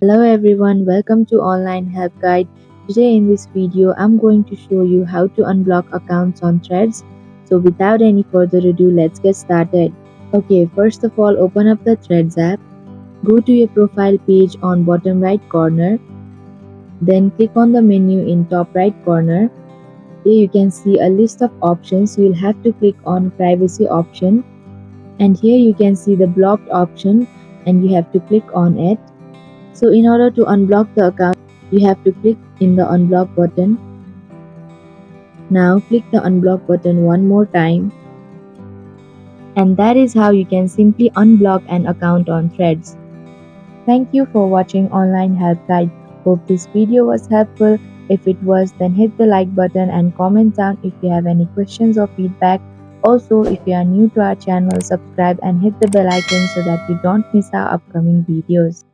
Hello everyone, welcome to Online Help Guide. Today in this video, I'm going to show you how to unblock accounts on Threads. So without any further ado, let's get started. Okay, first of all, open up the Threads app. Go to your profile page on bottom right corner. Then click on the menu in top right corner. Here you can see a list of options. You'll have to click on privacy option. And here you can see the blocked option and you have to click on it. So in order to unblock the account, you have to click in the unblock button. Now click the unblock button one more time. And that is how you can simply unblock an account on Threads. Thank you for watching Online Help Guide. Hope this video was helpful. If it was, then hit the like button and comment down if you have any questions or feedback. Also, if you are new to our channel, subscribe and hit the bell icon so that you don't miss our upcoming videos.